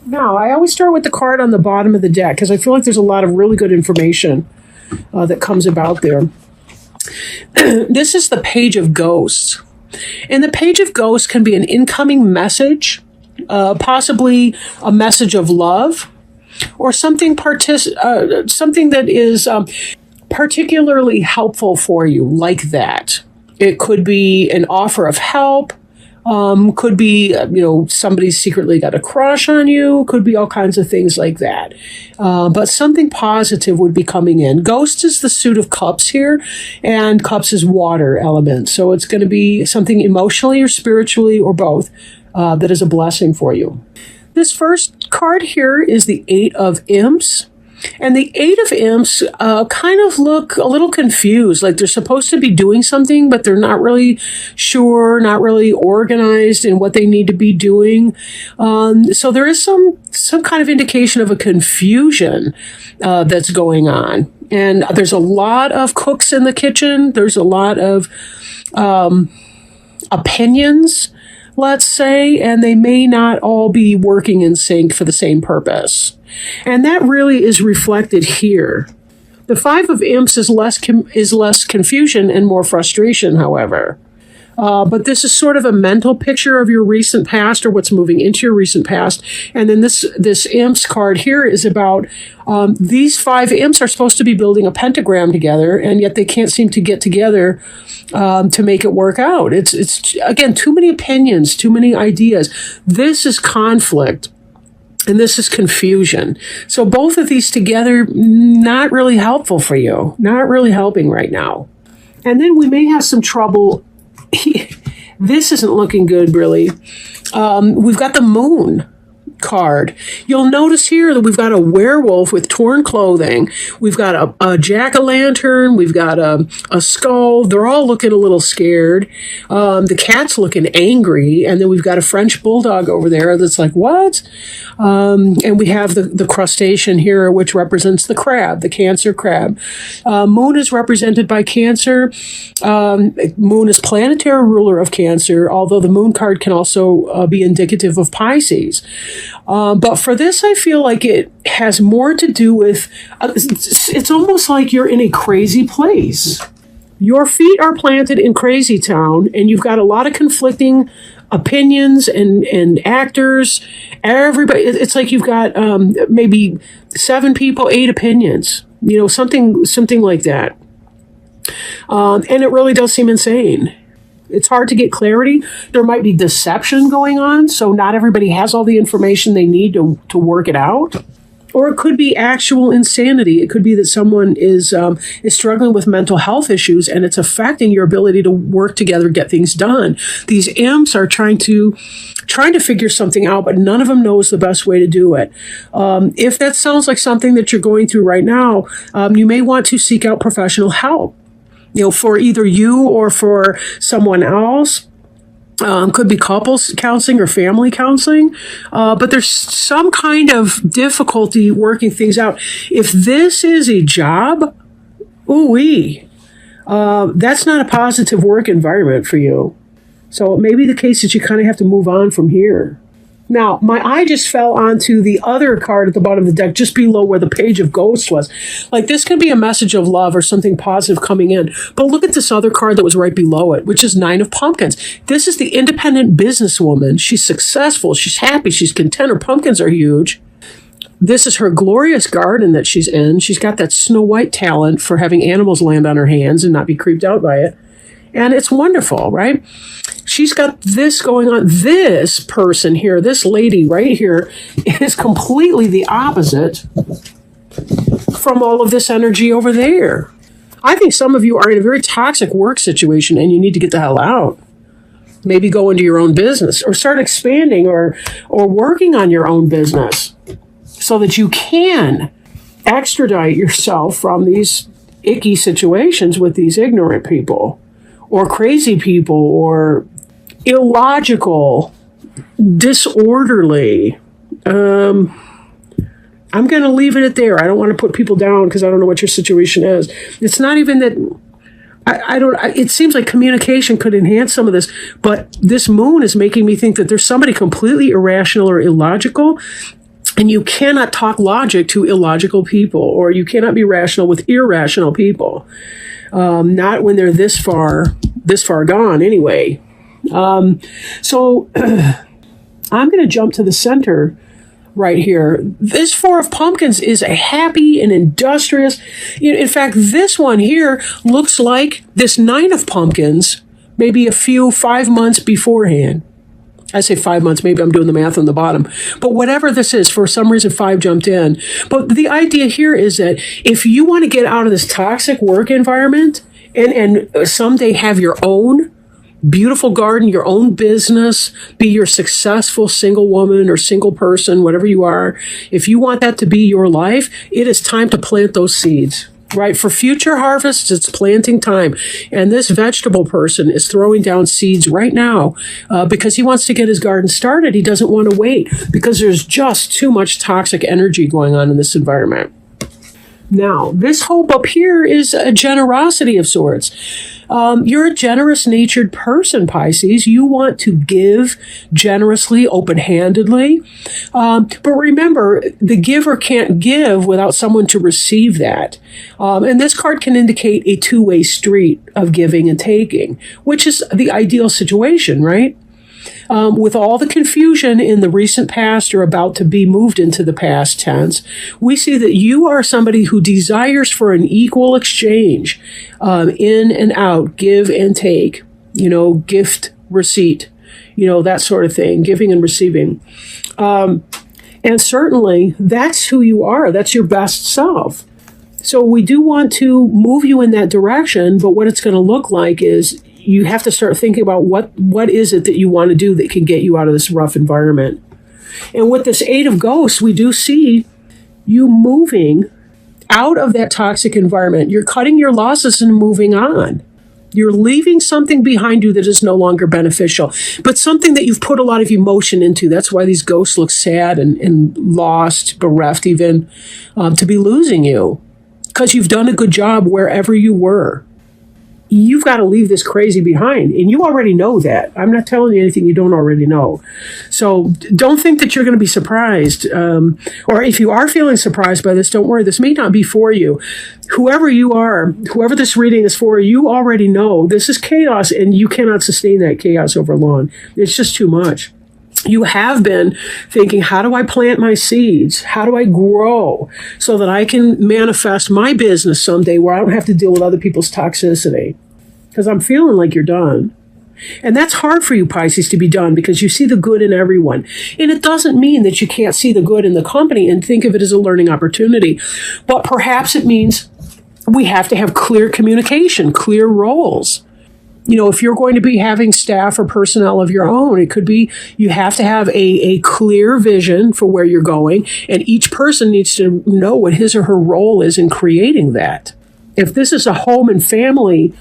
Now, I always start with the card on the bottom of the deck because I feel like there's a lot of really good information that comes about there. This is the Page of Ghosts. And the Page of Ghosts can be an incoming message, possibly a message of love, or something that is particularly helpful for you, like that. It could be an offer of help. Could be, somebody's secretly got a crush on you. Could be all kinds of things like that. But something positive would be coming in. Ghost is the suit of cups here, and cups is water element. So it's going to be something emotionally or spiritually or both that is a blessing for you. This first card here is the Eight of Imps. And the Eight of Imps kind of look a little confused, like they're supposed to be doing something, but they're not really sure, not really organized in what they need to be doing. So there is some kind of indication of a confusion that's going on. And there's a lot of cooks in the kitchen. There's a lot of opinions, let's say, and they may not all be working in sync for the same purpose. And that really is reflected here. The Five of Imps is less confusion and more frustration, however. But this is sort of a mental picture of your recent past or what's moving into your recent past. And then this Imps card here is about these five imps are supposed to be building a pentagram together, and yet they can't seem to get together to make it work out. It's again, too many opinions, too many ideas. This is conflict. And this is confusion. So both of these together, not really helpful for you. Not really helping right now. And then we may have some trouble. This isn't looking good, really. We've got the Moon card. You'll notice here that we've got a werewolf with torn clothing. We've got a jack-o'-lantern. We've got a skull. They're all looking a little scared. The cat's looking angry. And then we've got a French bulldog over there that's like, what? And we have the crustacean here, which represents the crab, the Cancer crab. Moon is represented by Cancer. Moon is planetary ruler of Cancer, although the Moon card can also be indicative of Pisces. But for this, I feel like it has more to do with, it's almost like you're in a crazy place. Your feet are planted in crazy town, and you've got a lot of conflicting opinions and actors. Everybody, it's like you've got maybe 7 people, 8 opinions, something like that. And it really does seem insane. It's hard to get clarity. There might be deception going on, so not everybody has all the information they need to work it out. Or it could be actual insanity. It could be that someone is struggling with mental health issues, and it's affecting your ability to work together, get things done. These imps are trying to figure something out, but none of them knows the best way to do it. If that sounds like something that you're going through right now, you may want to seek out professional help. For either you or for someone else. Could be couples counseling or family counseling. But there's some kind of difficulty working things out. If this is a job, that's not a positive work environment for you. So it may be the case that you kind of have to move on from here. Now, my eye just fell onto the other card at the bottom of the deck, just below where the Page of Ghosts was. Like, this could be a message of love or something positive coming in. But look at this other card that was right below it, which is Nine of Pumpkins. This is the independent businesswoman. She's successful. She's happy. She's content. Her pumpkins are huge. This is her glorious garden that she's in. She's got that Snow White talent for having animals land on her hands and not be creeped out by it. And it's wonderful, right? She's got this going on. This person here, this lady right here, is completely the opposite from all of this energy over there. I think some of you are in a very toxic work situation and you need to get the hell out. Maybe go into your own business or start expanding or working on your own business so that you can extradite yourself from these icky situations with these ignorant people or crazy people or illogical, disorderly. I'm going to leave it at there. I don't want to put people down because I don't know what your situation is. It's not even that it seems like communication could enhance some of this, but this moon is making me think that there's somebody completely irrational or illogical And you cannot talk logic to illogical people, or you cannot be rational with irrational people. Not when they're this far gone anyway. So I'm going to jump to the center right here. This Four of Pumpkins is a happy and industrious. In fact, this one here looks like this Nine of Pumpkins, maybe 5 months beforehand. I say 5 months, maybe I'm doing the math on the bottom. But whatever this is, for some reason, 5 jumped in. But the idea here is that if you want to get out of this toxic work environment and someday have your own beautiful garden, your own business, be your successful single woman or single person, whatever you are, if you want that to be your life, it is time to plant those seeds. Right? For future harvests, it's planting time. And this vegetable person is throwing down seeds right now because he wants to get his garden started. He doesn't want to wait because there's just too much toxic energy going on in this environment. Now, this hope up here is a generosity of sorts. You're a generous-natured person, Pisces. You want to give generously, open-handedly. But remember, the giver can't give without someone to receive that. And this card can indicate a two-way street of giving and taking, which is the ideal situation, right? With all the confusion in the recent past or about to be moved into the past tense, we see that you are somebody who desires for an equal exchange, in and out, give and take, gift, receipt, that sort of thing, giving and receiving. And certainly that's who you are. That's your best self. So we do want to move you in that direction, but what it's going to look like is you have to start thinking about what is it that you want to do that can get you out of this rough environment. And with this Eight of Ghosts, we do see you moving out of that toxic environment. You're cutting your losses and moving on. You're leaving something behind you that is no longer beneficial, but something that you've put a lot of emotion into. That's why these ghosts look sad and lost, bereft even, to be losing you, because you've done a good job wherever you were. You've got to leave this crazy behind. And you already know that. I'm not telling you anything you don't already know. So don't think that you're going to be surprised. Or if you are feeling surprised by this, don't worry. This may not be for you. Whoever you are, whoever this reading is for, you already know this is chaos and you cannot sustain that chaos over long. It's just too much. You have been thinking, how do I plant my seeds? How do I grow so that I can manifest my business someday where I don't have to deal with other people's toxicity? Because I'm feeling like you're done. And that's hard for you, Pisces, to be done because you see the good in everyone. And it doesn't mean that you can't see the good in the company and think of it as a learning opportunity. But perhaps it means we have to have clear communication, clear roles. If you're going to be having staff or personnel of your own, it could be you have to have a clear vision for where you're going, and each person needs to know what his or her role is in creating that. If this is a home and family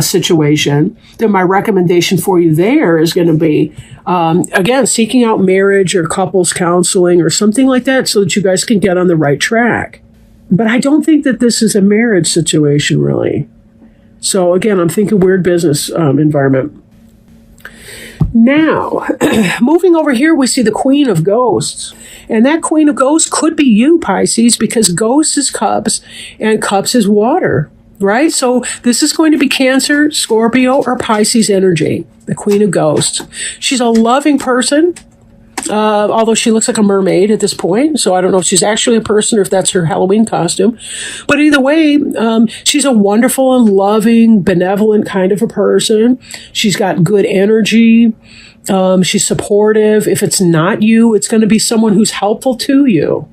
situation, then my recommendation for you there is going to be, again, seeking out marriage or couples counseling or something like that so that you guys can get on the right track. But I don't think that this is a marriage situation, really. So again, I'm thinking weird business environment. Now, moving over here, we see the Queen of Ghosts. And that Queen of Ghosts could be you, Pisces, because Ghosts is cups and cups is water, right? So this is going to be Cancer, Scorpio, or Pisces energy, the Queen of Ghosts. She's a loving person. Although she looks like a mermaid at this point, so I don't know if she's actually a person or if that's her Halloween costume. But either way, she's a wonderful and loving, benevolent kind of a person. She's got good energy. She's supportive. If it's not you, it's going to be someone who's helpful to you,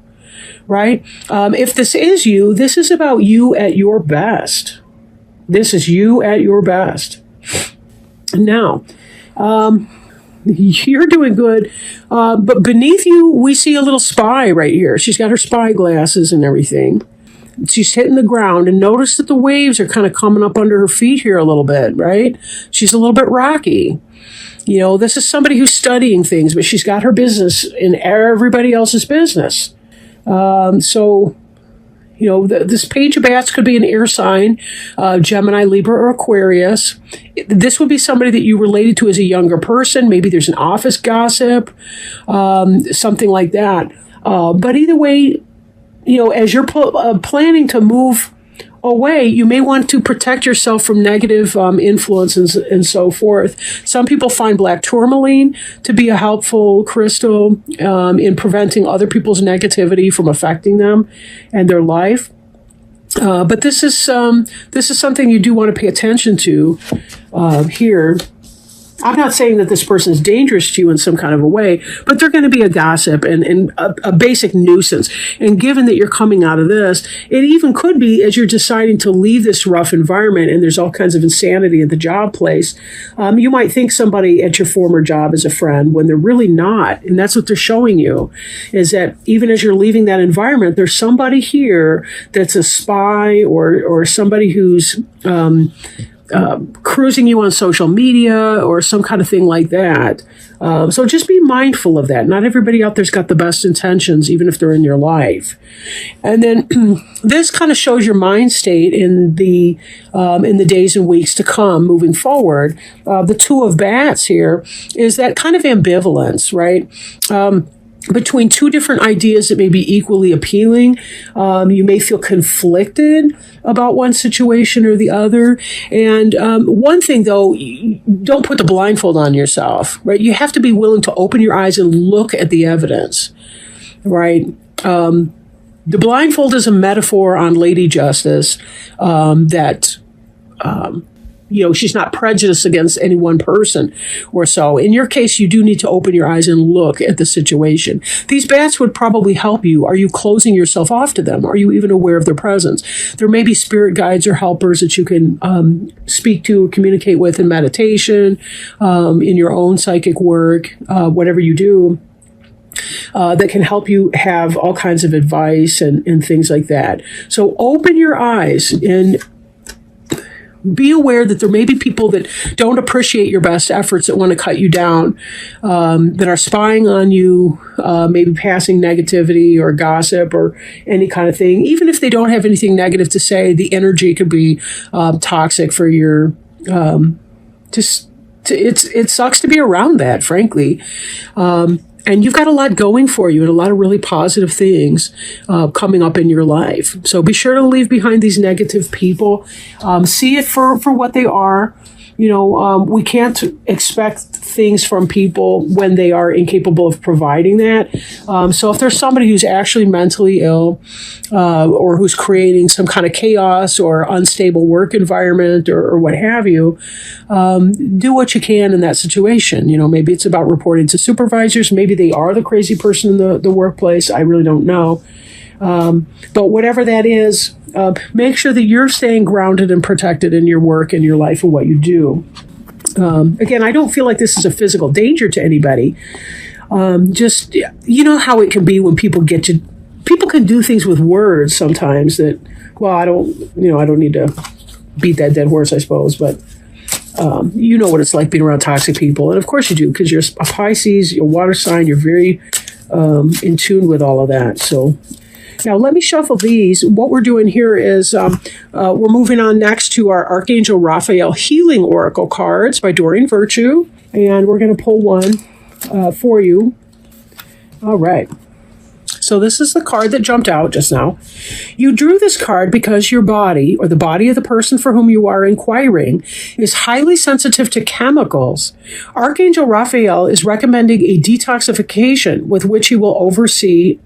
right? If this is you, this is about you at your best. This is you at your best. Now, you're doing good, but beneath you, we see a little spy right here. She's got her spy glasses and everything. She's hitting the ground, and notice that the waves are kind of coming up under her feet here a little bit, right? She's a little bit rocky. This is somebody who's studying things, but she's got her business in everybody else's business. This Page of Bats could be an air sign, Gemini, Libra, or Aquarius. This would be somebody that you related to as a younger person. Maybe there's an office gossip, something like that. But either way, as you're planning to move away, you may want to protect yourself from negative influences and so forth. Some people find black tourmaline to be a helpful crystal in preventing other people's negativity from affecting them and their life. But this is something you do want to pay attention to here. I'm not saying that this person is dangerous to you in some kind of a way, but they're going to be a gossip and a basic nuisance. And given that you're coming out of this, it even could be as you're deciding to leave this rough environment and there's all kinds of insanity at the job place, you might think somebody at your former job is a friend when they're really not. And that's what they're showing you, is that even as you're leaving that environment, there's somebody here that's a spy or somebody who's cruising you on social media or some kind of thing like that. So just be mindful of that. Not everybody out there's got the best intentions, even if they're in your life. And then this kind of shows your mind state in the days and weeks to come, moving forward. The Two of Bats here is that kind of ambivalence, right? Between two different ideas that may be equally appealing. You may feel conflicted about one situation or the other. And one thing, though, don't put the blindfold on yourself, right? You have to be willing to open your eyes and look at the evidence, right? The blindfold is a metaphor on Lady Justice that she's not prejudiced against any one person or so. In your case, you do need to open your eyes and look at the situation. These bats would probably help you. Are you closing yourself off to them? Are you even aware of their presence? There may be spirit guides or helpers that you can speak to, communicate with in meditation, in your own psychic work, whatever you do. That can help you have all kinds of advice and things like that. So open your eyes and be aware that there may be people that don't appreciate your best efforts, that want to cut you down, that are spying on you, maybe passing negativity or gossip or any kind of thing. Even if they don't have anything negative to say, the energy could be toxic for your it sucks to be around that, frankly. And you've got a lot going for you and a lot of really positive things coming up in your life. So be sure to leave behind these negative people. See it for what they are. We can't expect things from people when they are incapable of providing that. So if there's somebody who's actually mentally ill or who's creating some kind of chaos or unstable work environment or what have you, do what you can in that situation. Maybe it's about reporting to supervisors. Maybe they are the crazy person in the workplace. I really don't know. But whatever that is, make sure that you're staying grounded and protected in your work and your life and what you do. Again, I don't feel like this is a physical danger to anybody. Just, how it can be when people get you. People can do things with words sometimes that, well, I don't need to beat that dead horse, I suppose, but you know what it's like being around toxic people. And of course you do, because you're a Pisces, you're a water sign, you're very in tune with all of that. So now let me shuffle these. What we're doing here is we're moving on next to our Archangel Raphael Healing Oracle cards by Doreen Virtue. And we're going to pull one for you. All right. So this is the card that jumped out just now. You drew this card because your body, or the body of the person for whom you are inquiring, is highly sensitive to chemicals. Archangel Raphael is recommending a detoxification with which he will oversee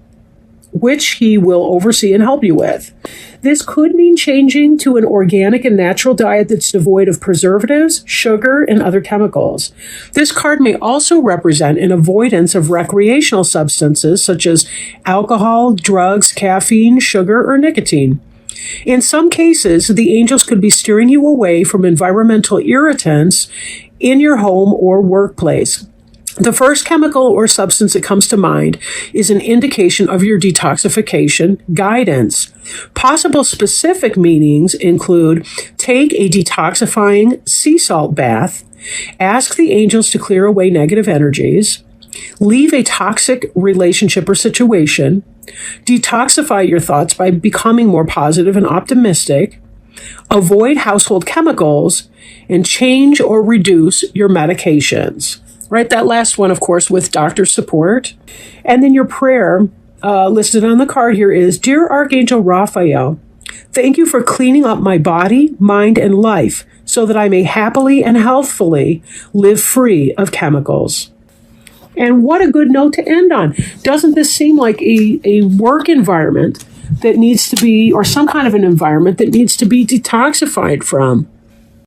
and help you with. This could mean changing to an organic and natural diet that's devoid of preservatives, sugar, and other chemicals. This card may also represent an avoidance of recreational substances such as alcohol, drugs, caffeine, sugar, or nicotine. In some cases, the angels could be steering you away from environmental irritants in your home or workplace. The first chemical or substance that comes to mind is an indication of your detoxification guidance. Possible specific meanings include take a detoxifying sea salt bath, ask the angels to clear away negative energies, leave a toxic relationship or situation, detoxify your thoughts by becoming more positive and optimistic, avoid household chemicals, and change or reduce your medications. Right, that last one, of course, with doctor support. And then your prayer listed on the card here is, Dear Archangel Raphael, thank you for cleaning up my body, mind, and life so that I may happily and healthfully live free of chemicals. And what a good note to end on. Doesn't this seem like a work environment that needs to be, or some kind of an environment that needs to be detoxified from?